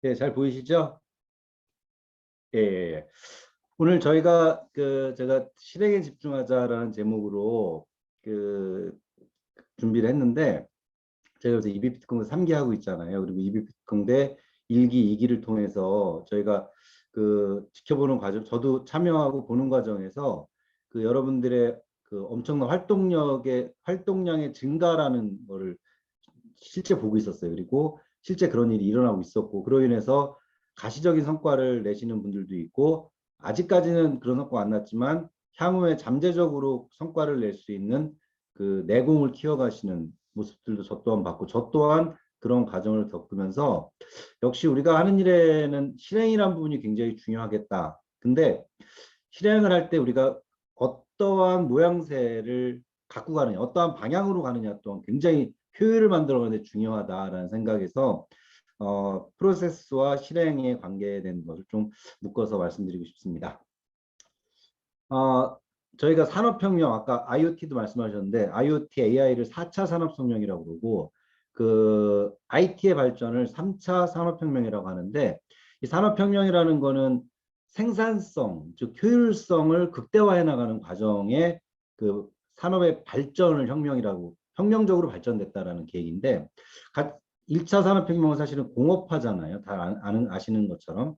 예, 잘 보이시죠? 예, 예, 예. 오늘 저희가 제가 실행에 집중하자라는 제목으로 그 준비를 했는데 제가 요새 이비피트공대 3기 하고 있잖아요. 그리고 이비피트공대 1기, 2기를 통해서 저희가 지켜보는 과정, 저도 참여하고 보는 과정에서 여러분들의 엄청난 활동량의 증가라는 거를 실제 보고 있었어요. 그리고 실제 그런 일이 일어나고 있었고, 그로 인해서 가시적인 성과를 내시는 분들도 있고, 아직까지는 그런 성과가 안 났지만 향후에 잠재적으로 성과를 낼 수 있는 내공을 키워가시는 모습들도 저 또한 봤고, 저 또한 그런 과정을 겪으면서 역시 우리가 하는 일에는 실행이라는 부분이 굉장히 중요하겠다. 근데 실행을 할 때 우리가 어떠한 모양새를 갖고 가느냐, 어떠한 방향으로 가느냐 또한 굉장히 효율을 만들어가는 데 중요하다라는 생각에서 프로세스와 실행에 관계된 것을 좀 묶어서 말씀드리고 싶습니다. 저희가 산업혁명, 아까 IoT도 말씀하셨는데 IoT, AI를 4차 산업혁명이라고 그러고 IT의 발전을 3차 산업혁명이라고 하는데 이 산업혁명이라는 거는 생산성, 즉 효율성을 극대화해 나가는 과정에 산업의 발전을 혁명적으로 발전됐다라는 계획인데 1차 산업혁명은 사실은 공업화잖아요. 다 아시는 것처럼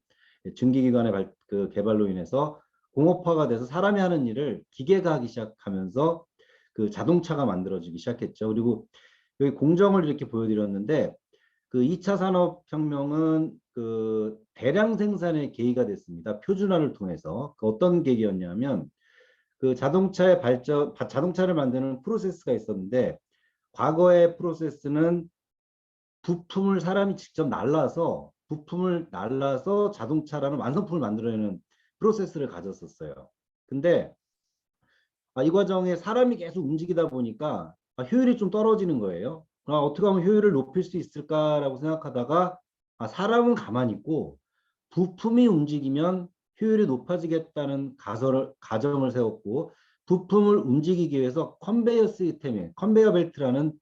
증기기관의 개발로 인해서 공업화가 돼서 사람이 하는 일을 기계가 하기 시작하면서 자동차가 만들어지기 시작했죠. 그리고 여기 공정을 이렇게 보여드렸는데 2차 산업혁명은 대량 생산의 계기가 됐습니다. 표준화를 통해서 어떤 계기였냐면 자동차를 만드는 프로세스가 있었는데 과거의 프로세스는 사람이 직접 부품을 날라서 자동차라는 완성품을 만들어내는 프로세스를 가졌었어요. 근데 이 과정에 사람이 계속 움직이다 보니까 효율이 좀 떨어지는 거예요. 어떻게 하면 효율을 높일 수 있을까라고 생각하다가 사람은 가만히 있고 부품이 움직이면 효율이 높아지겠다는 가정을 세웠고 부품을 움직이기 위해서 컨베이어 벨트라는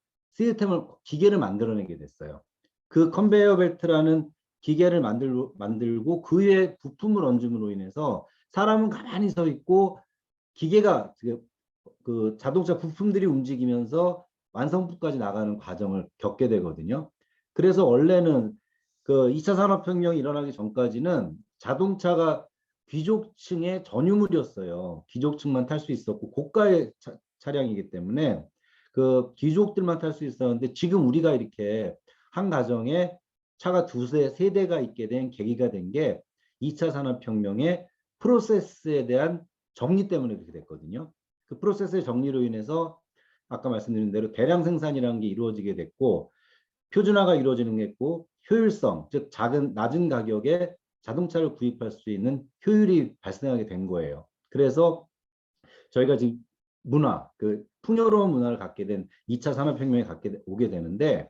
기계를 만들어내게 됐어요. 그 컨베이어 벨트라는 기계를 만들고 그 위에 부품을 얹음으로 인해서 사람은 가만히 서 있고 기계가 자동차 부품들이 움직이면서 완성품까지 나가는 과정을 겪게 되거든요. 그래서 원래는 2차 산업혁명이 일어나기 전까지는 자동차가 귀족층의 전유물이었어요. 귀족층만 탈 수 있었고 고가의 차량이기 때문에 귀족들만 탈 수 있었는데 지금 우리가 이렇게 한 가정에 차가 세 대가 있게 된 계기가 된 게 2차 산업혁명의 프로세스에 대한 정리 때문에 그렇게 됐거든요. 그 프로세스의 정리로 인해서 아까 말씀드린 대로 대량 생산이라는 게 이루어지게 됐고 표준화가 이루어지는 게 있고 효율성, 즉 낮은 가격에 자동차를 구입할 수 있는 효율이 발생하게 된 거예요. 그래서 저희가 지금 풍요로운 문화를 갖게 된 2차 산업혁명에 오게 되는데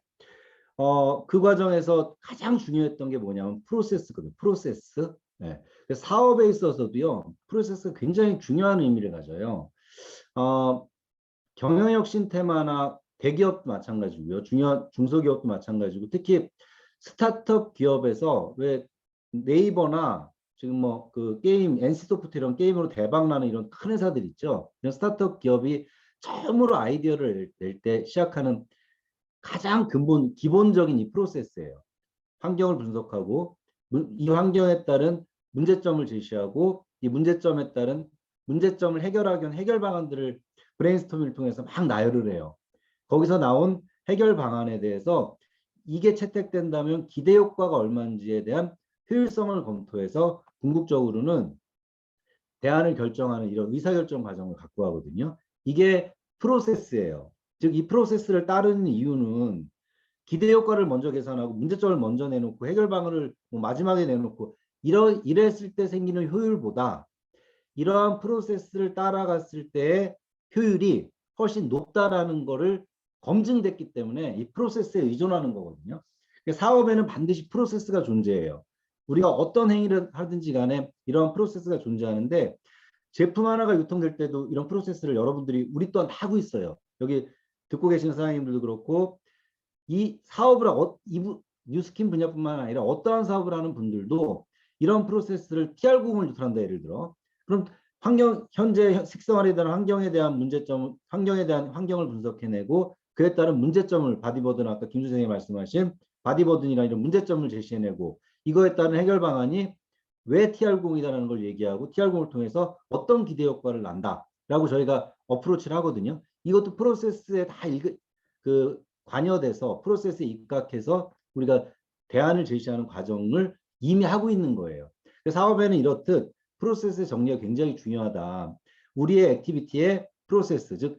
그 과정에서 가장 중요했던 게 뭐냐면 프로세스거든요. 프로세스. 네. 사업에 있어서도요. 프로세스가 굉장히 중요한 의미를 가져요. 경영혁신 테마나 대기업도 마찬가지고요. 중소기업도 마찬가지고 특히 스타트업 기업에서 왜 네이버나 지금 게임 NC소프트 이런 게임으로 대박 나는 이런 큰 회사들 있죠. 이런 스타트업 기업이 처음으로 아이디어를 낼 때 시작하는 가장 기본적인 이 프로세스예요. 환경을 분석하고 이 환경에 따른 문제점을 제시하고 이 문제점에 따른 문제점을 해결하기 위한 해결 방안들을 브레인스토밍을 통해서 막 나열을 해요. 거기서 나온 해결 방안에 대해서 이게 채택된다면 기대 효과가 얼마인지에 대한 효율성을 검토해서 궁극적으로는 대안을 결정하는 이런 의사결정 과정을 갖고 가거든요. 이게 프로세스예요. 즉 이 프로세스를 따르는 이유는 기대 효과를 먼저 계산하고 문제점을 먼저 내놓고 해결 방안을 마지막에 내놓고 이랬을 때 생기는 효율보다 이러한 프로세스를 따라갔을 때의 효율이 훨씬 높다라는 거를 검증됐기 때문에 이 프로세스에 의존하는 거거든요. 사업에는 반드시 프로세스가 존재해요. 우리가 어떤 행위를 하든지 간에 이러한 프로세스가 존재하는데 제품 하나가 유통될 때도 이런 프로세스를 여러분들이 우리 또한 다 하고 있어요. 여기 듣고 계시는 사장님들도 그렇고 이 사업을 뉴스킨 분야뿐만 아니라 어떠한 사업을 하는 분들도 이런 프로세스를 TR 공을 유출한다 예를 들어. 그럼 현재 식생활에 대한 환경에 대한 문제점, 환경에 대한 환경을 분석해내고 그에 따른 문제점을 바디버든 아까 김 선생님이 말씀하신 바디버든이나 이런 문제점을 제시해내고 이거에 따른 해결 방안이 왜 TR0이다라는 걸 얘기하고 TR0을 통해서 어떤 기대 효과를 난다라고 저희가 어프로치를 하거든요. 이것도 프로세스에 다 관여돼서 프로세스에 입각해서 우리가 대안을 제시하는 과정을 이미 하고 있는 거예요. 사업에는 이렇듯 프로세스의 정리가 굉장히 중요하다. 우리의 액티비티의 프로세스, 즉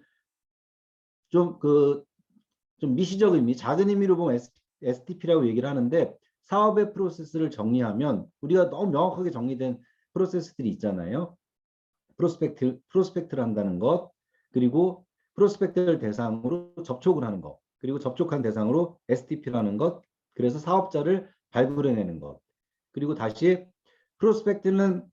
좀 미시적 의미, 작은 의미로 보면 STP라고 얘기를 하는데 사업의 프로세스를 정리하면 우리가 너무 명확하게 정리된 프로세스들이 있잖아요. 프로스펙트를 한다는 것, 그리고 프로스펙트를 대상으로 접촉을 하는 것, 그리고 접촉한 대상으로 STP라는 것, 그래서 사업자를 발굴해내는 것, 그리고 다시 프로스펙트는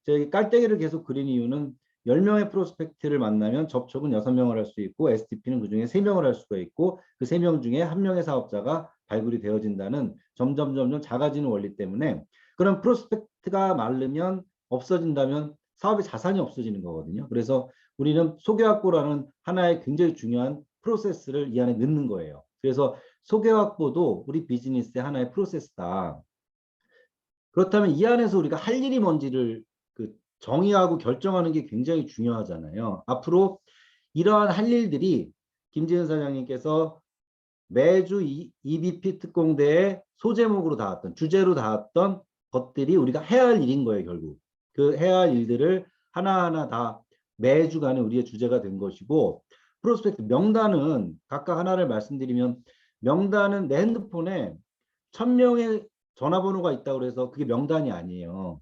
저희 깔때기를 계속 그린 이유는 10명의 프로스펙트를 만나면 접촉은 6명을 할 수 있고 STP는 그중에 3명을 할 수가 있고 그 3명 중에 1명의 사업자가 발굴이 되어진다는 점점 작아지는 원리 때문에 그런 프로스펙트가 마르면 없어진다면 사업의 자산이 없어지는 거거든요. 그래서 우리는 소개확보라는 하나의 굉장히 중요한 프로세스를 이 안에 넣는 거예요. 그래서 소개확보도 우리 비즈니스의 하나의 프로세스다. 그렇다면 이 안에서 우리가 할 일이 뭔지를 정의하고 결정하는 게 굉장히 중요하잖아요. 앞으로 이러한 할 일들이 김지은 사장님께서 매주 EBP 특공대의 소제목으로 다왔던 주제로 다왔던 것들이 우리가 해야 할 일인 거예요. 결국 그 해야 할 일들을 하나하나 다 매주간에 우리의 주제가 된 것이고 프로스펙트 명단은 각각 하나를 말씀드리면 명단은 내 핸드폰에 1000명의 전화번호가 있다고 해서 그게 명단이 아니에요.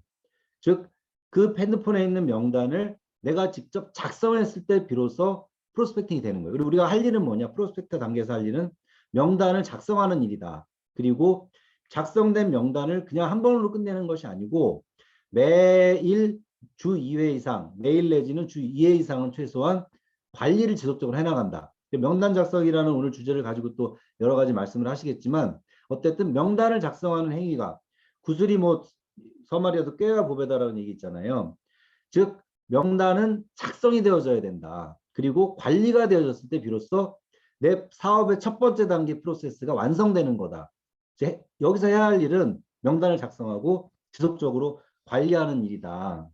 즉 그 핸드폰에 있는 명단을 내가 직접 작성했을 때 비로소 프로스펙팅이 되는 거예요. 그리고 우리가 할 일은 뭐냐? 프로스펙트 단계에서 할 일은 명단을 작성하는 일이다. 그리고 작성된 명단을 그냥 한 번으로 끝내는 것이 아니고 매일 주 2회 이상, 매일 내지는 주 2회 이상은 최소한 관리를 지속적으로 해나간다. 명단 작성이라는 오늘 주제를 가지고 또 여러 가지 말씀을 하시겠지만 어쨌든 명단을 작성하는 행위가 구슬이 뭐 서말이어도 꾀가 보배다라는 얘기 있잖아요. 즉 명단은 작성이 되어져야 된다. 그리고 관리가 되어졌을 때 비로소 내 사업의 첫 번째 단계 프로세스가 완성되는 거다. 여기서 해야 할 일은 명단을 작성하고 지속적으로 관리하는 일이다.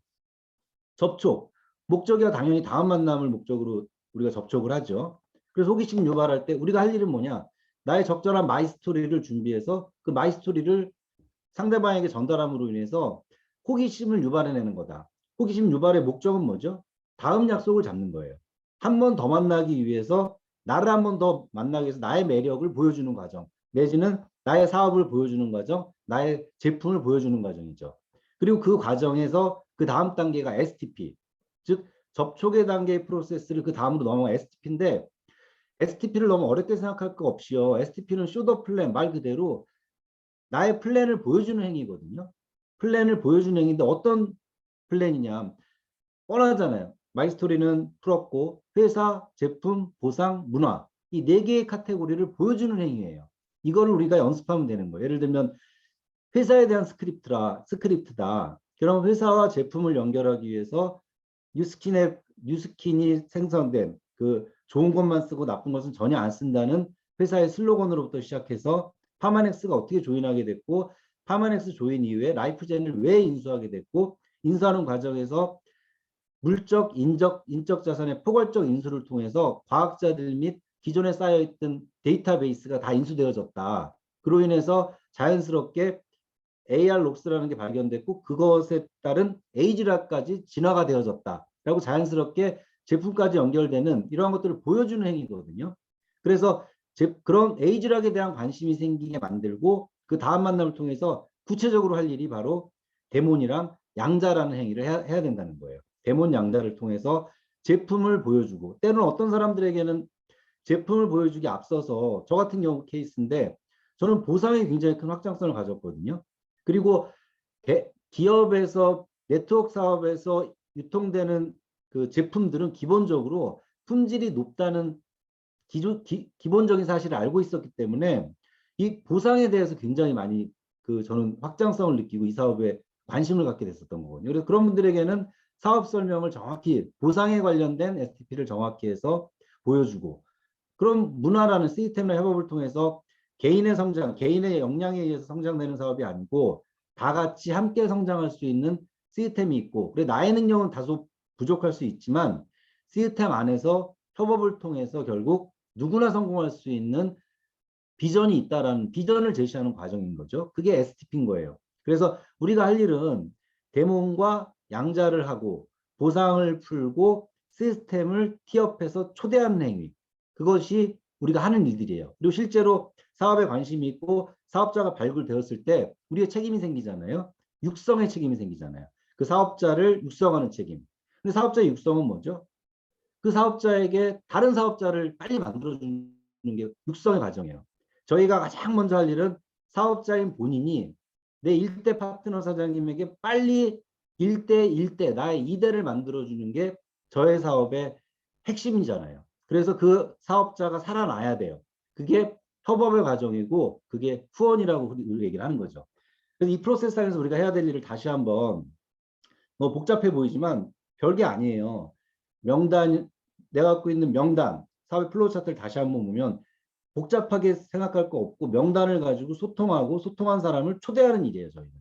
접촉. 목적이야 당연히 다음 만남을 목적으로 우리가 접촉을 하죠. 그래서 호기심 유발할 때 우리가 할 일은 뭐냐? 나의 적절한 마이스토리를 준비해서 그 마이스토리를 상대방에게 전달함으로 인해서 호기심을 유발해내는 거다. 호기심 유발의 목적은 뭐죠? 다음 약속을 잡는 거예요. 한 번 더 만나기 위해서 나를 한 번 더 만나기 위해서 나의 매력을 보여주는 과정 내지는 나의 사업을 보여주는 과정, 나의 제품을 보여주는 과정이죠. 그리고 그 과정에서 그 다음 단계가 STP, 즉 접촉의 단계의 프로세스를 그 다음으로 넘어가 STP인데 STP를 너무 어렵게 생각할 거 없이요. STP는 쇼더 플랜 말 그대로 나의 플랜을 보여주는 행위거든요. 플랜을 보여주는 행위인데 어떤 플랜이냐. 뻔하잖아요. 마이스토리는 풀었고 회사, 제품, 보상, 문화 이 네 개의 카테고리를 보여주는 행위예요. 이거를 우리가 연습하면 되는 거예요. 예를 들면 회사에 대한 스크립트다. 그럼 회사와 제품을 연결하기 위해서 뉴스킨이 생성된 그 좋은 것만 쓰고 나쁜 것은 전혀 안 쓴다는 회사의 슬로건으로부터 시작해서 파마넥스가 어떻게 조인하게 됐고 파마넥스 조인 이후에 라이프젠을 왜 인수하게 됐고 인수하는 과정에서 물적, 인적 자산의 포괄적 인수를 통해서 과학자들 및 기존에 쌓여있던 데이터베이스가 다 인수되어졌다. 그로 인해서 자연스럽게 AR 록스라는 게 발견됐고 그것에 따른 에이지락까지 진화가 되어졌다. 라고 자연스럽게 제품까지 연결되는 이러한 것들을 보여주는 행위거든요. 그래서 그런 에이지락에 대한 관심이 생기게 만들고 그 다음 만남을 통해서 구체적으로 할 일이 바로 데몬이랑 양자라는 행위를 해야 된다는 거예요. 데몬 양자를 통해서 제품을 보여주고 때로는 어떤 사람들에게는 제품을 보여주기 앞서서 저 같은 경우 케이스인데 저는 보상에 굉장히 큰 확장성을 가졌거든요. 그리고 기업에서 네트워크 사업에서 유통되는 그 제품들은 기본적으로 품질이 높다는 기본적인 사실을 알고 있었기 때문에 이 보상에 대해서 굉장히 많이 저는 확장성을 느끼고 이 사업에 관심을 갖게 됐었던 거거든요. 그래서 그런 분들에게는 사업 설명을 정확히 보상에 관련된 STP를 정확히 해서 보여주고 그런 문화라는 시스템의 협업을 통해서 개인의 성장, 개인의 역량에 의해서 성장되는 사업이 아니고 다 같이 함께 성장할 수 있는 시스템이 있고 그래 나의 능력은 다소 부족할 수 있지만 시스템 안에서 협업을 통해서 결국 누구나 성공할 수 있는 비전이 있다라는 비전을 제시하는 과정인 거죠. 그게 STP인 거예요. 그래서 우리가 할 일은 데몬과 양자를 하고 보상을 풀고 시스템을 티업해서 초대하는 행위. 그것이 우리가 하는 일들이에요. 그리고 실제로 사업에 관심이 있고 사업자가 발굴되었을 때 우리의 책임이 생기잖아요. 육성의 책임이 생기잖아요. 그 사업자를 육성하는 책임. 근데 사업자의 육성은 뭐죠? 그 사업자에게 다른 사업자를 빨리 만들어주는 게 육성의 과정이에요. 저희가 가장 먼저 할 일은 사업자인 본인이 내 1대 파트너 사장님에게 빨리 1대 1대 나의 2대를 만들어주는 게 저의 사업의 핵심이잖아요. 그래서 그 사업자가 살아나야 돼요. 그게 협업의 과정이고 그게 후원이라고 우리 얘기를 하는 거죠. 그래서 이 프로세스상에서 우리가 해야 될 일을 다시 한번 뭐 복잡해 보이지만 별게 아니에요. 명단, 내가 갖고 있는 명단, 사회 플로우 차트를 다시 한번 보면 복잡하게 생각할 거 없고 명단을 가지고 소통하고 소통한 사람을 초대하는 일이에요, 저희는.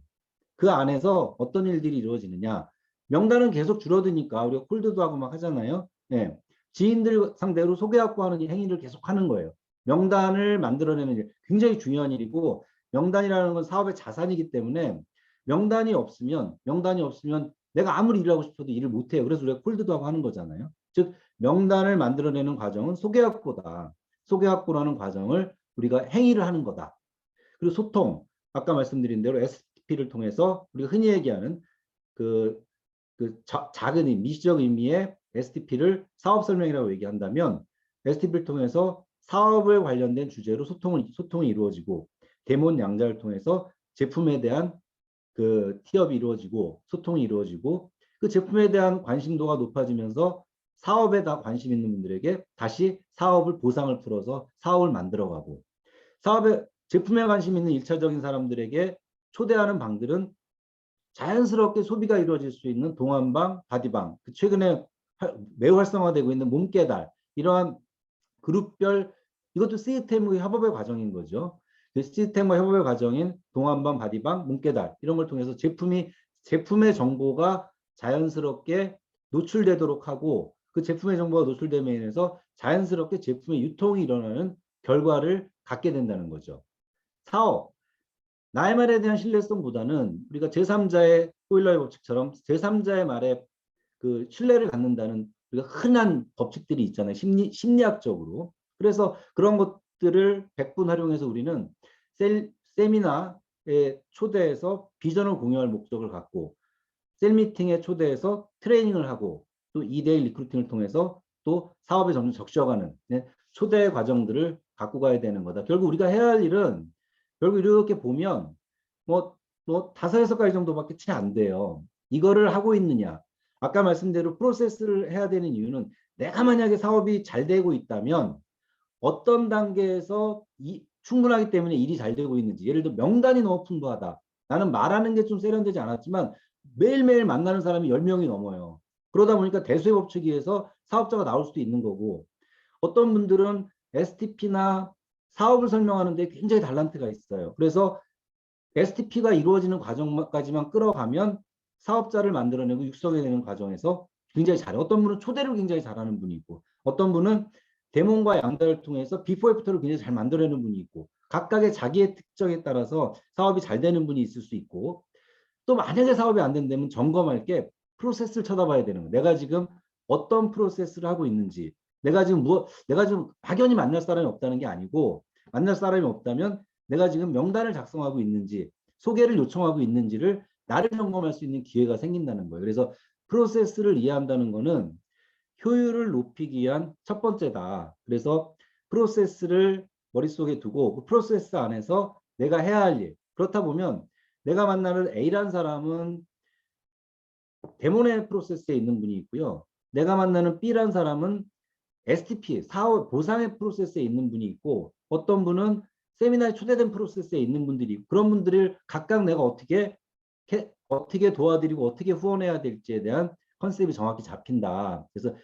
그 안에서 어떤 일들이 이루어지느냐. 명단은 계속 줄어드니까 우리가 콜드도 하고 막 하잖아요. 네. 지인들 상대로 소개하고 하는 행위를 계속 하는 거예요. 명단을 만들어내는 일, 굉장히 중요한 일이고 명단이라는 건 사업의 자산이기 때문에 명단이 없으면 내가 아무리 일을 하고 싶어도 일을 못해요. 그래서 우리가 콜드도 하고 하는 거잖아요. 즉 명단을 만들어내는 과정은 소개확보다. 소개확보라는 과정을 우리가 행위를 하는 거다. 그리고 소통, 아까 말씀드린 대로 STP를 통해서 우리가 흔히 얘기하는 그, 작은 의미, 미시적 의미의 STP를 사업 설명이라고 얘기한다면 STP를 통해서 사업을 관련된 주제로 소통이 이루어지고 데몬 양자를 통해서 제품에 대한 티업이 이루어지고 소통이 이루어지고 그 제품에 대한 관심도가 높아지면서 사업에 다 관심 있는 분들에게 다시 사업을 보상을 풀어서 사업을 만들어가고 사업에 제품에 관심 있는 1차적인 사람들에게 초대하는 방들은 자연스럽게 소비가 이루어질 수 있는 동안방, 바디방, 최근에 매우 활성화되고 있는 몸깨달 이러한 그룹별 이것도 시스템의 협업의 과정인 거죠. 그 시스템과 협업의 과정인 동안방, 바디방, 몸깨달 이런 걸 통해서 제품의 정보가 자연스럽게 노출되도록 하고 그 제품의 정보가 노출됨에 인해서 자연스럽게 제품의 유통이 일어나는 결과를 갖게 된다는 거죠. 사업, 나의 말에 대한 신뢰성보다는 우리가 제3자의 호일러의 법칙처럼 제3자의 말에 신뢰를 갖는다는 우리가 흔한 법칙들이 있잖아요. 심리학적으로. 그래서 그런 것들을 100분 활용해서 우리는 세미나에 초대해서 비전을 공유할 목적을 갖고 셀미팅에 초대해서 트레이닝을 하고 또 2대1 리크루팅을 통해서 또 사업에 점점 적셔가는 초대 과정들을 갖고 가야 되는 거다. 결국 우리가 해야 할 일은 결국 이렇게 보면 뭐 5-6가지 정도밖에 채 안 돼요. 이거를 하고 있느냐. 아까 말씀대로 프로세스를 해야 되는 이유는 내가 만약에 사업이 잘 되고 있다면 어떤 단계에서 충분하기 때문에 일이 잘 되고 있는지 예를 들어 명단이 너무 풍부하다. 나는 말하는 게 좀 세련되지 않았지만 매일매일 만나는 사람이 10명이 넘어요. 그러다 보니까 대수의 법칙에 의해서 사업자가 나올 수도 있는 거고 어떤 분들은 STP나 사업을 설명하는데 굉장히 달란트가 있어요. 그래서 STP가 이루어지는 과정까지만 끌어가면 사업자를 만들어내고 육성해내는 과정에서 굉장히 잘해요. 어떤 분은 초대를 굉장히 잘하는 분이 있고 어떤 분은 데몬과 양자를 통해서 비포 애프터를 굉장히 잘 만들어내는 분이 있고 각각의 자기의 특성에 따라서 사업이 잘 되는 분이 있을 수 있고 또 만약에 사업이 안 된다면 점검할 게 프로세스를 쳐다봐야 되는 거예요. 내가 지금 어떤 프로세스를 하고 있는지 내가 지금 막연히 만날 사람이 없다는 게 아니고 만날 사람이 없다면 내가 지금 명단을 작성하고 있는지 소개를 요청하고 있는지를 나를 점검할 수 있는 기회가 생긴다는 거예요. 그래서 프로세스를 이해한다는 거는 효율을 높이기 위한 첫 번째다. 그래서 프로세스를 머릿속에 두고 그 프로세스 안에서 내가 해야 할 일. 그렇다 보면 내가 만나는 A라는 사람은 데모네 프로세스에 있는 분이 있고요. 내가 만나는 B라는 사람은 STP, 사업 보상의 프로세스에 있는 분이 있고 어떤 분은 세미나에 초대된 프로세스에 있는 분들이 그런 분들을 각각 내가 어떻게 도와드리고 어떻게 후원해야 될지에 대한 컨셉이 정확히 잡힌다. 그래서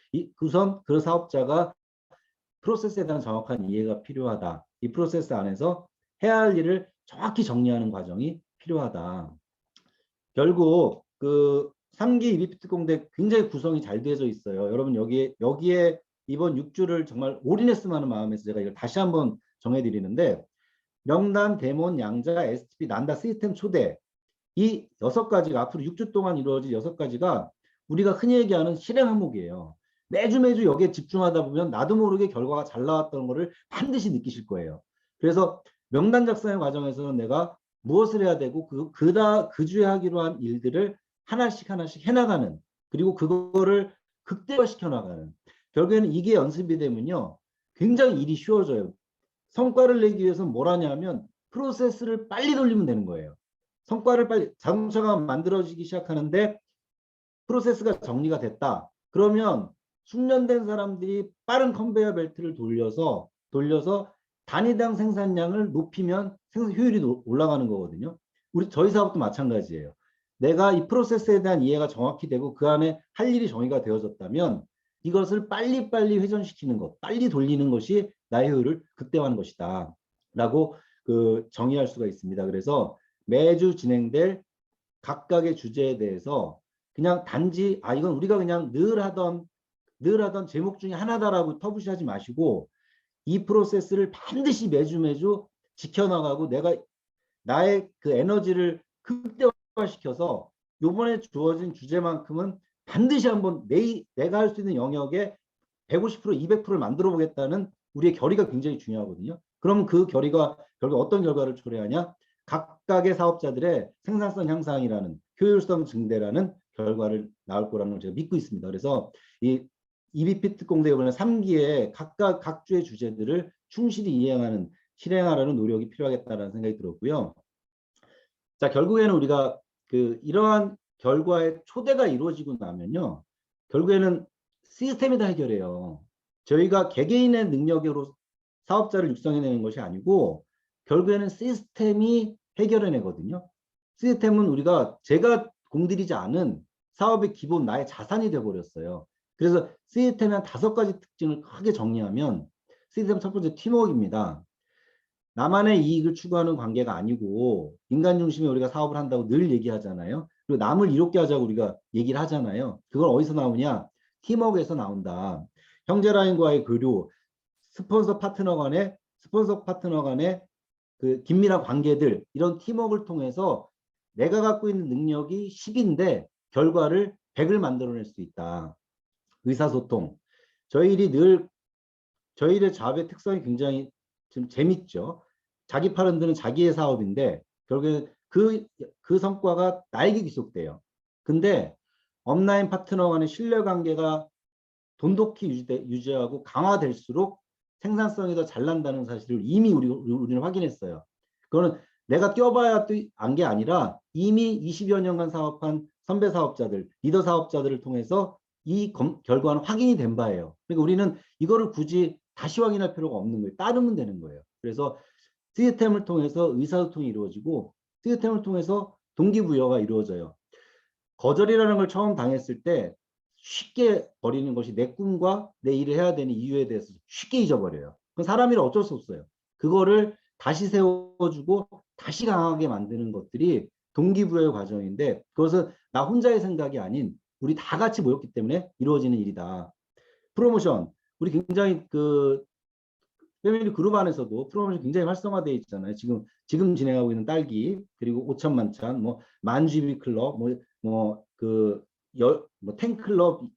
우선 그 사업자가 프로세스에 대한 정확한 이해가 필요하다. 이 프로세스 안에서 해야 할 일을 정확히 정리하는 과정이 필요하다. 결국 그 3기 EBPT 공대 굉장히 구성이 잘 되어져 있어요. 여러분 여기에 이번 6주를 정말 올인했으면 하는 마음에서 제가 이걸 다시 한번 정해드리는데 명단, 데몬, 양자, STP, 난다, 시스템, 초대 이 6가지가 앞으로 6주 동안 이루어질 6가지가 우리가 흔히 얘기하는 실행 항목이에요. 매주 여기에 집중하다 보면 나도 모르게 결과가 잘 나왔던 거를 반드시 느끼실 거예요. 그래서 명단 작성의 과정에서는 내가 무엇을 해야 되고 그 주에 하기로 한 일들을 하나씩 해나가는 그리고 그거를 극대화시켜 나가는 결국에는 이게 연습이 되면요. 굉장히 일이 쉬워져요. 성과를 내기 위해서는 뭘 하냐면 프로세스를 빨리 돌리면 되는 거예요. 성과를 빨리 자동차가 만들어지기 시작하는데 프로세스가 정리가 됐다. 그러면 숙련된 사람들이 빠른 컨베이어 벨트를 돌려서 단위당 생산량을 높이면 생산 효율이 올라가는 거거든요. 저희 사업도 마찬가지예요. 내가 이 프로세스에 대한 이해가 정확히 되고 그 안에 할 일이 정의가 되어졌다면 이것을 빨리빨리 회전시키는 것, 빨리 돌리는 것이 나의 효율을 극대화하는 것이다. 라고 정의할 수가 있습니다. 그래서 매주 진행될 각각의 주제에 대해서 그냥 단지 이건 우리가 그냥 늘 하던 제목 중에 하나다라고 터부시하지 마시고 이 프로세스를 반드시 매주 지켜나가고 나의 그 에너지를 극대화시켜서 요번에 주어진 주제만큼은 반드시 한번 내가 할 수 있는 영역에 150%, 200%를 만들어 보겠다는 우리의 결의가 굉장히 중요하거든요. 그럼 그 결의가 결국 어떤 결과를 초래하냐? 각각의 사업자들의 생산성 향상이라는 효율성 증대라는 결과를 나올 거라는 걸 제가 믿고 있습니다. 그래서 이 EBP 특공대 이번에 3기에 각 주의 주제들을 충실히 실행하라는 노력이 필요하겠다는 생각이 들었고요. 자, 결국에는 우리가 이러한 결과의 초대가 이루어지고 나면요. 결국에는 시스템이 다 해결해요. 저희가 개개인의 능력으로 사업자를 육성해내는 것이 아니고 결국에는 시스템이 해결해내거든요. 시스템은 제가 공들이지 않은 사업의 기본 나의 자산이 돼버렸어요. 그래서 시스템의 한 5가지 특징을 크게 정리하면 시스템 첫 번째 팀워크입니다. 나만의 이익을 추구하는 관계가 아니고 인간 중심에 우리가 사업을 한다고 늘 얘기하잖아요. 그리고 남을 이롭게 하자고 우리가 얘기를 하잖아요. 그걸 어디서 나오냐? 팀워크에서 나온다. 형제라인과의 교류, 스폰서 파트너 간의 그 긴밀한 관계들 이런 팀워크를 통해서 내가 갖고 있는 능력이 10인데 결과를 100을 만들어낼 수 있다. 의사소통. 저희의 잡의 특성이 굉장히 좀 재밌죠. 자기 팔 흔드는 자기의 사업인데 결국에 그 성과가 나에게 귀속돼요. 근데 업라인 파트너 간의 신뢰관계가 돈독히 유지하고 강화될수록 생산성이 더 잘 난다는 사실을 이미 우리는 확인했어요. 그거는 내가 껴봐야 또 안 게 아니라 이미 20여 년간 사업한 선배 사업자들, 리더 사업자들을 통해서 이 결과는 확인이 된 바예요. 그러니까 우리는 이거를 굳이 다시 확인할 필요가 없는 거예요. 따르면 되는 거예요. 그래서 시스템을 통해서 의사소통이 이루어지고 시스템을 통해서 동기부여가 이루어져요. 거절이라는 걸 처음 당했을 때 쉽게 버리는 것이 내 꿈과 내 일을 해야 되는 이유에 대해서 쉽게 잊어버려요. 그건 사람이라 어쩔 수 없어요. 그거를 다시 세워주고 다시 강하게 만드는 것들이 동기부여의 과정인데 그것은 나 혼자의 생각이 아닌 우리 다 같이 모였기 때문에 이루어지는 일이다. 프로모션. 우리 굉장히 패밀리 그룹 안에서도 프로모션 굉장히 활성화되어 있잖아요. 지금 진행하고 있는 딸기 그리고 5천만찬 만GB 클럽 탱클럽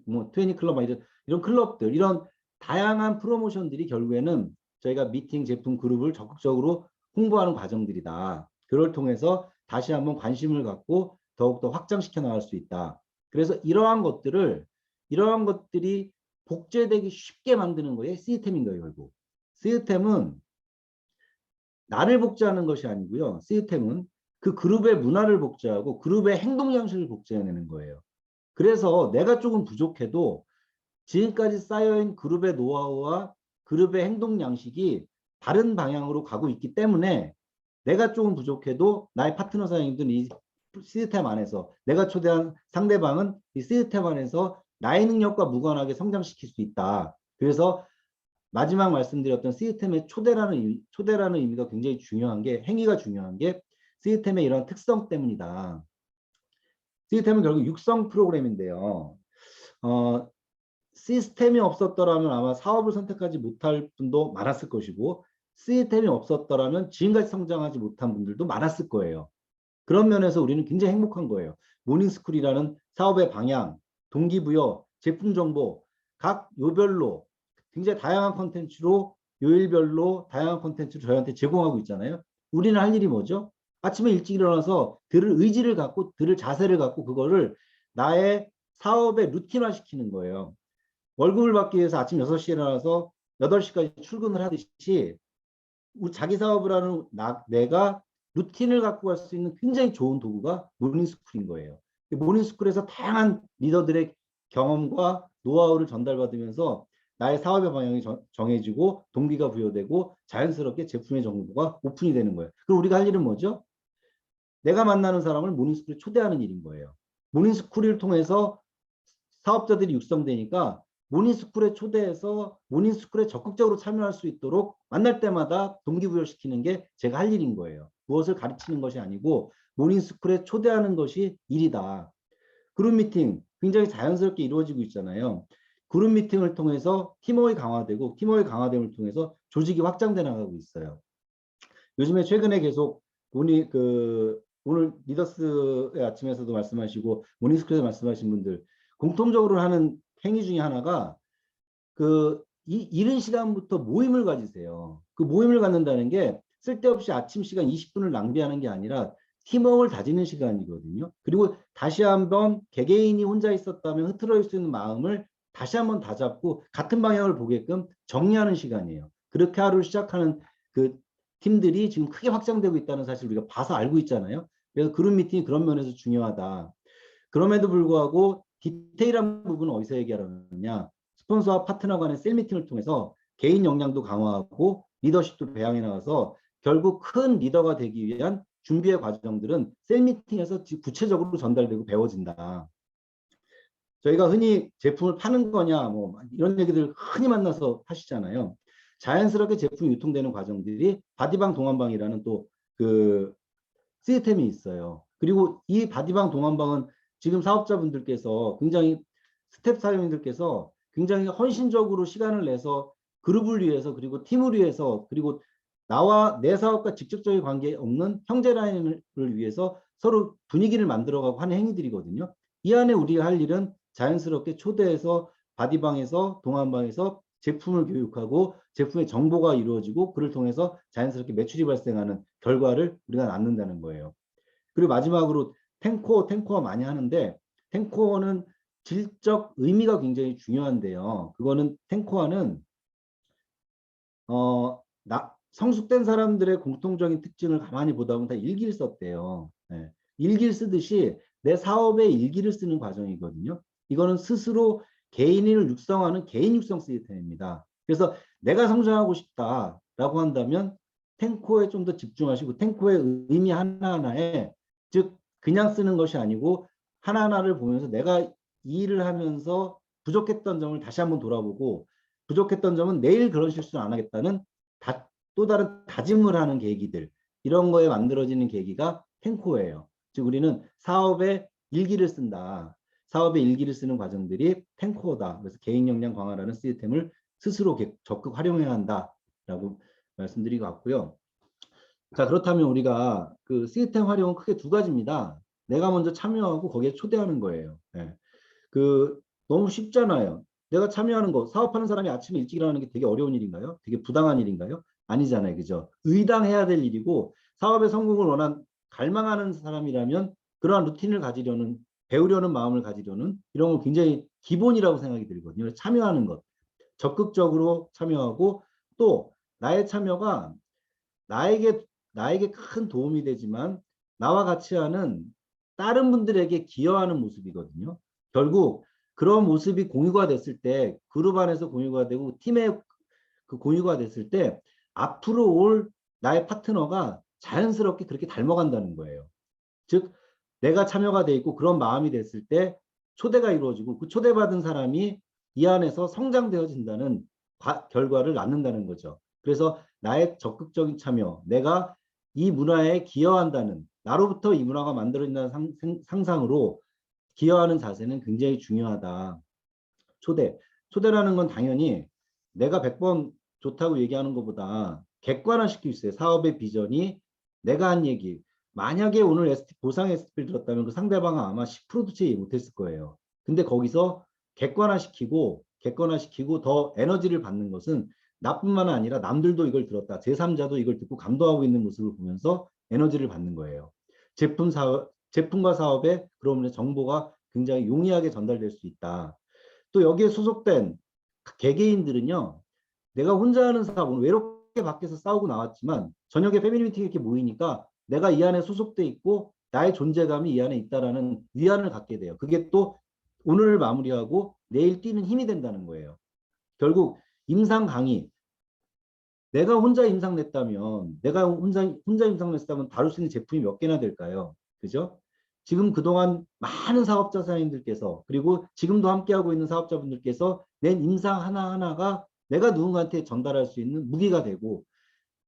20클럽 이런 클럽들 이런 다양한 프로모션들이 결국에는 저희가 미팅 제품 그룹을 적극적으로 홍보하는 과정들이다. 그걸 통해서 다시 한번 관심을 갖고 더욱더 확장시켜 나갈 수 있다. 그래서 이러한 것들이 복제되기 쉽게 만드는 거에 시스템인 거예요. 결국 시스템은 나를 복제하는 것이 아니고요. 시스템은 그 그룹의 문화를 복제하고 그룹의 행동 양식을 복제해내는 거예요. 그래서 내가 조금 부족해도 지금까지 쌓여있는 그룹의 노하우와 그룹의 행동 양식이 다른 방향으로 가고 있기 때문에 내가 조금 부족해도 나의 파트너 사장님들은 이 시스템 안에서 내가 초대한 상대방은 이 시스템 안에서 나의 능력과 무관하게 성장시킬 수 있다. 그래서 마지막 말씀드렸던 시스템의 초대라는 의미가 굉장히 중요한 게, 행위가 중요한 게 시스템의 이런 특성 때문이다. 시스템은 결국 육성 프로그램인데요. 시스템이 없었더라면 아마 사업을 선택하지 못할 분도 많았을 것이고, 시스템이 없었더라면 지금까지 성장하지 못한 분들도 많았을 거예요. 그런 면에서 우리는 굉장히 행복한 거예요. 모닝스쿨이라는 사업의 방향, 동기부여, 제품 정보, 각 요별로 굉장히 다양한 컨텐츠로, 요일별로 다양한 컨텐츠를 저희한테 제공하고 있잖아요. 우리는 할 일이 뭐죠? 아침에 일찍 일어나서 들을 의지를 갖고, 들을 자세를 갖고 그거를 나의 사업의 루틴화 시키는 거예요. 월급을 받기 위해서 아침 6시에 일어나서 8시까지 출근을 하듯이 자기 사업을 하는 내가 루틴을 갖고 갈 수 있는 굉장히 좋은 도구가 모닝스쿨인 거예요. 모닝스쿨에서 다양한 리더들의 경험과 노하우를 전달받으면서 나의 사업의 방향이 정해지고 동기가 부여되고 자연스럽게 제품의 정보가 오픈이 되는 거예요. 그럼 우리가 할 일은 뭐죠? 내가 만나는 사람을 모닝스쿨에 초대하는 일인 거예요. 모닝스쿨을 통해서 사업자들이 육성되니까 모닝스쿨에 초대해서 모닝스쿨에 적극적으로 참여할 수 있도록 만날 때마다 동기부여시키는 게 제가 할 일인 거예요. 무엇을 가르치는 것이 아니고 모닝스쿨에 초대하는 것이 일이다. 그룹 미팅 굉장히 자연스럽게 이루어지고 있잖아요. 그룹 미팅을 통해서 팀워크가 강화되고, 팀워크가 강화됨을 통해서 조직이 확장돼 나가고 있어요. 요즘에 최근에 계속 오늘 리더스의 아침에서도 말씀하시고 모닝스쿨에서 말씀하신 분들 공통적으로 하는 행위 중에 하나가 이른 시간부터 모임을 가지세요. 그 모임을 갖는다는 게 쓸데없이 아침 시간 20분을 낭비하는 게 아니라 팀워크를 다지는 시간이거든요. 그리고 다시 한번 개개인이 혼자 있었다면 흐트러질 수 있는 마음을 다시 한번 다잡고 같은 방향을 보게끔 정리하는 시간이에요. 그렇게 하루를 시작하는 그 팀들이 지금 크게 확장되고 있다는 사실 우리가 봐서 알고 있잖아요. 그래서 그룹 미팅이 그런 면에서 중요하다. 그럼에도 불구하고 디테일한 부분은 어디서 얘기하느냐. 스폰서와 파트너 간의 셀 미팅을 통해서 개인 역량도 강화하고 리더십도 배양해 나가서 결국 큰 리더가 되기 위한 준비의 과정들은 셀 미팅에서 구체적으로 전달되고 배워진다. 저희가 흔히 제품을 파는 거냐 뭐 이런 얘기들 흔히 만나서 하시잖아요. 자연스럽게 제품이 유통되는 과정들이 바디방 동안방이라는 또 그 시스템이 있어요. 그리고 이 바디방 동안방은 지금 사업자분들께서 굉장히 스텝 사장님들께서 굉장히 헌신적으로 시간을 내서 그룹을 위해서 그리고 팀을 위해서 그리고 나와 내 사업과 직접적인 관계 없는 형제 라인을 위해서 서로 분위기를 만들어가고 하는 행위들이거든요. 이 안에 우리가 할 일은 자연스럽게 초대해서 바디방에서 동안방에서 제품을 교육하고 제품의 정보가 이루어지고 그를 통해서 자연스럽게 매출이 발생하는 결과를 우리가 낳는다는 거예요. 그리고 마지막으로 탱코어 많이 하는데 탱코어는 질적 의미가 굉장히 중요한데요. 그거는 탱코어는 성숙된 사람들의 공통적인 특징을 가만히 보다 보면 다 일기를 썼대요. 네. 일기를 쓰듯이 내 사업에 일기를 쓰는 과정이거든요. 이거는 스스로 개인을 육성하는 개인 육성 시스템입니다. 그래서 내가 성장하고 싶다라고 한다면 탱코에 좀 더 집중하시고 탱코의 의미 하나하나에 즉 그냥 쓰는 것이 아니고 하나하나를 보면서 내가 이 일을 하면서 부족했던 점을 다시 한번 돌아보고 부족했던 점은 내일 그런 실수를 안 하겠다는 또 다른 다짐을 하는 계기들 이런 거에 만들어지는 계기가 탱코예요. 즉 우리는 사업에 일기를 쓴다. 사업에 일기를 쓰는 과정들이 탱코다. 그래서 개인 역량 강화라는 시스템을 스스로 적극 활용해야 한다라고 말씀드리고 왔고요. 자, 그렇다면 우리가 그 시스템 활용은 크게 두 가지입니다. 내가 먼저 참여하고 거기에 초대하는 거예요. 네. 너무 쉽잖아요. 내가 참여하는 거, 사업하는 사람이 아침에 일찍 일어나는 게 되게 어려운 일인가요? 되게 부당한 일인가요? 아니잖아요. 그죠? 의당해야 될 일이고 사업의 성공을 갈망하는 사람이라면 그러한 루틴을 가지려는, 배우려는 마음을 가지려는 이런 건 굉장히 기본이라고 생각이 들거든요. 참여하는 것. 적극적으로 참여하고 또 나의 참여가 나에게 큰 도움이 되지만 나와 같이 하는 다른 분들에게 기여하는 모습이거든요. 결국 그런 모습이 공유가 됐을 때 그룹 안에서 공유가 되고 팀의 그 공유가 됐을 때 앞으로 올 나의 파트너가 자연스럽게 그렇게 닮아간다는 거예요. 즉 내가 참여가 돼 있고 그런 마음이 됐을 때 초대가 이루어지고 그 초대받은 사람이 이 안에서 성장되어진다는 결과를 낳는다는 거죠. 그래서 나의 적극적인 참여, 내가 이 문화에 기여한다는, 나로부터 이 문화가 만들어진다는 상상으로 기여하는 자세는 굉장히 중요하다. 초대라는 건 당연히 내가 100번 좋다고 얘기하는 것보다 객관화시킬 수 있어요. 사업의 비전이 내가 한 얘기. 만약에 오늘 보상 SP를 들었다면 그 상대방은 아마 10%도 채 못했을 거예요. 근데 거기서 객관화시키고 더 에너지를 받는 것은 나뿐만 아니라 남들도 이걸 들었다. 제3자도 이걸 듣고 감동하고 있는 모습을 보면서 에너지를 받는 거예요. 제품과 사업에 그러면 정보가 굉장히 용이하게 전달될 수 있다. 또 여기에 소속된 개개인들은요. 내가 혼자 하는 사업, 오늘 외롭게 밖에서 싸우고 나왔지만 저녁에 패밀리 미팅에 이렇게 모이니까 내가 이 안에 소속돼 있고 나의 존재감이 이 안에 있다라는 위안을 갖게 돼요. 그게 또 오늘을 마무리하고 내일 뛰는 힘이 된다는 거예요. 결국 임상 강의, 내가 혼자 임상 냈다면 혼자 임상 냈다면 다룰 수 있는 제품이 몇 개나 될까요? 그죠? 지금 그동안 많은 사업자 사장님들께서 그리고 지금도 함께하고 있는 사업자분들께서 낸 임상 하나하나가 내가 누군가한테 전달할 수 있는 무기가 되고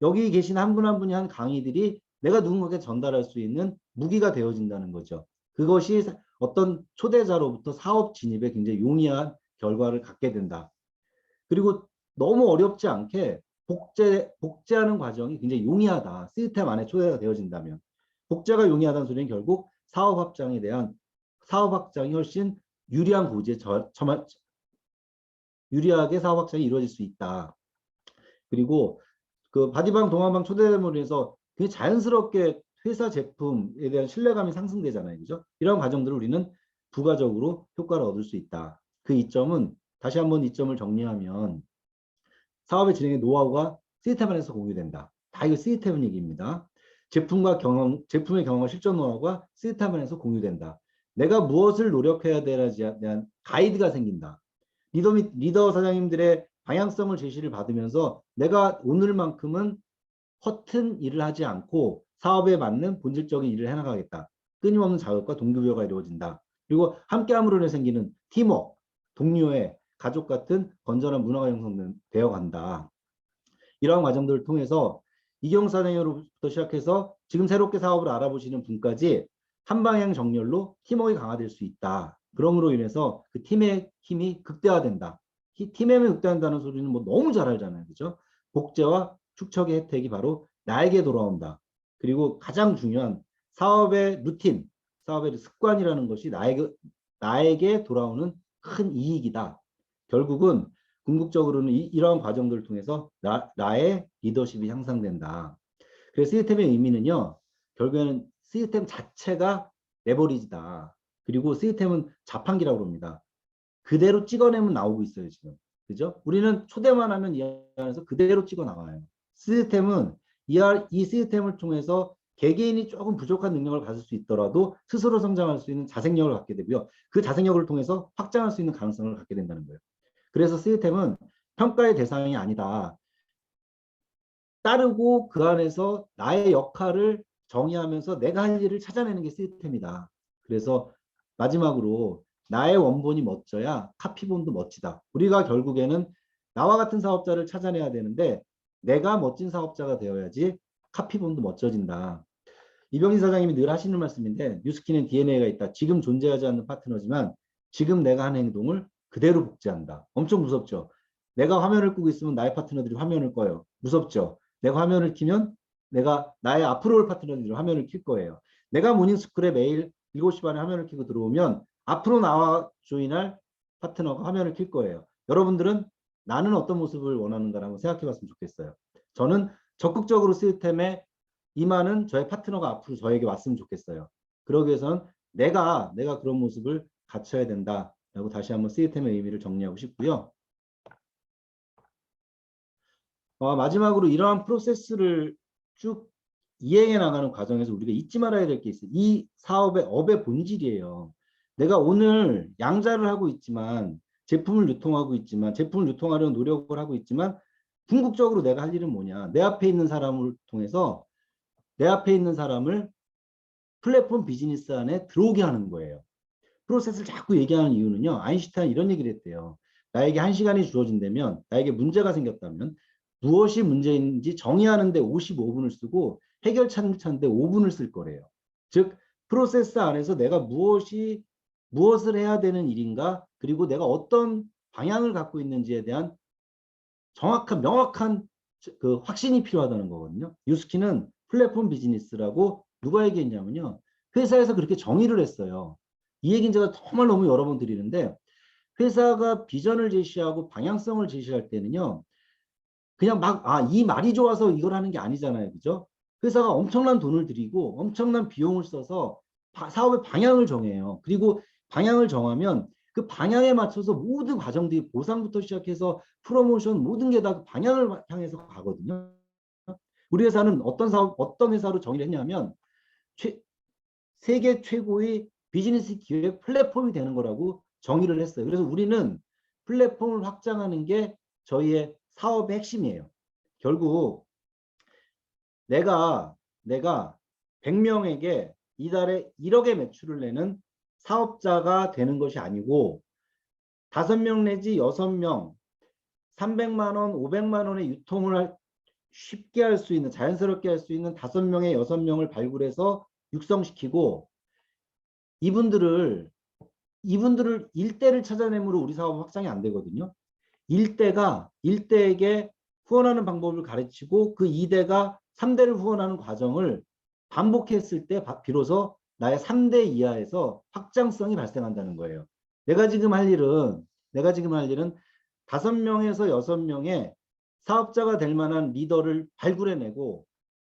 여기 계신 한 분 한 분이 한 강의들이 내가 누군가에게 전달할 수 있는 무기가 되어진다는 거죠. 그것이 어떤 초대자로부터 사업 진입에 굉장히 용이한 결과를 갖게 된다. 그리고 너무 어렵지 않게 복제하는 과정이 굉장히 용이하다. 시스템 안에 초대가 되어진다면. 복제가 용이하다는 소리는 결국 사업 확장이 훨씬 유리한 고지에 유리하게 사업 확장이 이루어질 수 있다. 그리고 그 바디방 동안방 초대됨으로 해서 굉장히 자연스럽게 회사 제품에 대한 신뢰감이 상승되잖아요. 그죠? 이런 과정들을 우리는 부가적으로 효과를 얻을 수 있다. 그 이점은 다시 한번 이점을 정리하면 사업의 진행의 노하우가 시스템 안에서 공유된다. 다 이거 시스템 얘기입니다. 제품의 경험과 실전 노하우가 시스템 안에서 공유된다. 내가 무엇을 노력해야 되는지에 대한 가이드가 생긴다. 리더 사장님들의 방향성을 제시를 받으면서 내가 오늘만큼은 허튼 일을 하지 않고 사업에 맞는 본질적인 일을 해나가겠다. 끊임없는 자극과 동기부여가 이루어진다. 그리고 함께함으로 인해 생기는 팀워크, 동료의 가족 같은 건전한 문화가 형성되어 간다. 이러한 과정들을 통해서 이경사장으로부터 시작해서 지금 새롭게 사업을 알아보시는 분까지 한 방향 정렬로 팀워크가 강화될 수 있다. 그러므로 인해서 그 팀의 힘이 극대화된다. 팀의 힘이 극대화된다는 소리는 뭐 너무 잘 알잖아요. 그죠? 복제와 축적의 혜택이 바로 나에게 돌아온다. 그리고 가장 중요한 사업의 루틴, 사업의 습관이라는 것이 나에게 돌아오는 큰 이익이다. 결국은 궁극적으로는 이러한 과정들을 통해서 나의 리더십이 향상된다. 그래서 시스템의 의미는요. 결국에는 시스템 자체가 레버리지다. 그리고 시스템은 자판기라고 합니다. 그대로 찍어내면 나오고 있어요. 지금. 그죠? 우리는 초대만 하면 이 안에서 그대로 찍어 나와요. 시스템은 이 시스템을 통해서 개개인이 조금 부족한 능력을 가질 수 있더라도 스스로 성장할 수 있는 자생력을 갖게 되고요. 그 자생력을 통해서 확장할 수 있는 가능성을 갖게 된다는 거예요. 그래서 시스템은 평가의 대상이 아니다. 따르고 그 안에서 나의 역할을 정의하면서 내가 할 일을 찾아내는 게 시스템이다. 그래서 마지막으로 나의 원본이 멋져야 카피본도 멋지다. 우리가 결국에는 나와 같은 사업자를 찾아내야 되는데 내가 멋진 사업자가 되어야지 카피본도 멋져진다. 이병진 사장님이 늘 하시는 말씀인데 뉴스킨은 DNA가 있다. 지금 존재하지 않는 파트너지만 지금 내가 하는 행동을 그대로 복제한다. 엄청 무섭죠. 내가 화면을 끄고 있으면 나의 파트너들이 화면을 꺼요. 무섭죠. 내가 화면을 켜면 나의 앞으로 올 파트너들이 화면을 켤 거예요. 내가 모닝스쿨에 매일 7시 반에 화면을 켜고 들어오면 앞으로 나와 조인할 파트너가 화면을 켤 거예요. 여러분들은 나는 어떤 모습을 원하는가라고 생각해 봤으면 좋겠어요. 저는 적극적으로 시스템에 임하는 저의 파트너가 앞으로 저에게 왔으면 좋겠어요. 그러기 위해서는 내가 그런 모습을 갖춰야 된다라고 다시 한번 시스템의 의미를 정리하고 싶고요. 마지막으로 이러한 프로세스를 쭉 이행해 나가는 과정에서 우리가 잊지 말아야 될 게 있어요. 이 사업의 업의 본질이에요. 내가 오늘 양자를 하고 있지만 제품을 유통하려는 노력을 하고 있지만 궁극적으로 내가 할 일은 뭐냐? 내 앞에 있는 사람을 통해서 내 앞에 있는 사람을 플랫폼 비즈니스 안에 들어오게 하는 거예요. 프로세스를 자꾸 얘기하는 이유는요. 아인슈타인 이런 얘기를 했대요. 나에게 1시간이 주어진다면, 나에게 문제가 생겼다면 무엇이 문제인지 정의하는데 55분을 쓰고 해결 찾는데 5분을 쓸 거래요. 즉 프로세스 안에서 내가 무엇을 해야 되는 일인가, 그리고 내가 어떤 방향을 갖고 있는지에 대한 정확한 명확한 그 확신이 필요하다는 거거든요. 유스키는 플랫폼 비즈니스라고 누가 얘기했냐면요. 회사에서 그렇게 정의를 했어요. 이 얘기는 제가 정말 너무 여러 번 드리는데, 회사가 비전을 제시하고 방향성을 제시할 때는요. 그냥 막, 이 말이 좋아서 이걸 하는 게 아니잖아요. 그죠? 회사가 엄청난 돈을 들이고 엄청난 비용을 써서 사업의 방향을 정해요. 그리고 방향을 정하면 그 방향에 맞춰서 모든 과정들이 보상부터 시작해서 프로모션 모든 게 다 방향을 향해서 가거든요. 우리 회사는 어떤 회사로 정의를 했냐면 세계 최고의 비즈니스 기획 플랫폼이 되는 거라고 정의를 했어요. 그래서 우리는 플랫폼을 확장하는 게 저희의 사업의 핵심이에요. 결국 내가 100명에게 이달에 1억의 매출을 내는 사업자가 되는 것이 아니고 5명 내지 6명 300만 원, 500만 원의 유통을 쉽게 할 수 있는, 자연스럽게 할 수 있는 5명의 6명을 발굴해서 육성시키고 이분들을 일대를 찾아내므로 우리 사업 확장이 안 되거든요. 일대에게 후원하는 방법을 가르치고 그 2대가 3대를 후원하는 과정을 반복했을 때 비로소 나의 3대 이하에서 확장성이 발생한다는 거예요. 내가 지금 할 일은 5명에서 6명의 사업자가 될 만한 리더를 발굴해내고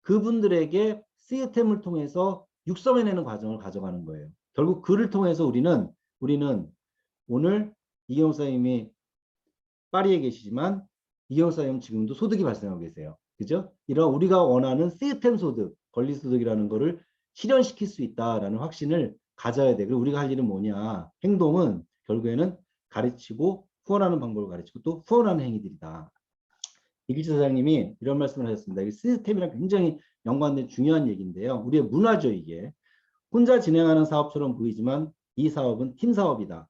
그분들에게 시스템을 통해서 육성해내는 과정을 가져가는 거예요. 결국 그를 통해서 우리는 오늘 이경호 선생님이 파리에 계시지만 이경호 선생님은 지금도 소득이 발생하고 계세요. 그죠? 이런 우리가 원하는 시스템 소득, 권리 소득이라는 거를 실현시킬 수 있다라는 확신을 가져야 돼. 그리고 우리가 할 일은 뭐냐? 행동은 결국에는 가르치고 후원하는 방법을 가르치고 또 후원하는 행위들이다. 이길재 사장님이 이런 말씀을 하셨습니다. 이 시스템이랑 굉장히 연관된 중요한 얘기인데요. 우리의 문화죠, 이게. 혼자 진행하는 사업처럼 보이지만 이 사업은 팀 사업이다.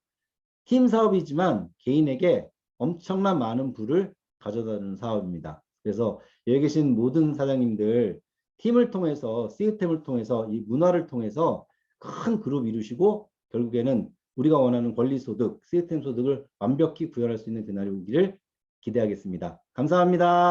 팀 사업이지만 개인에게 엄청난 많은 부를 가져다주는 사업입니다. 그래서 여기 계신 모든 사장님들 팀을 통해서 시스템을 통해서 이 문화를 통해서 큰 그룹 이루시고 결국에는 우리가 원하는 권리소득, 시스템 소득을 완벽히 구현할 수 있는 그날이 오기를 기대하겠습니다. 감사합니다.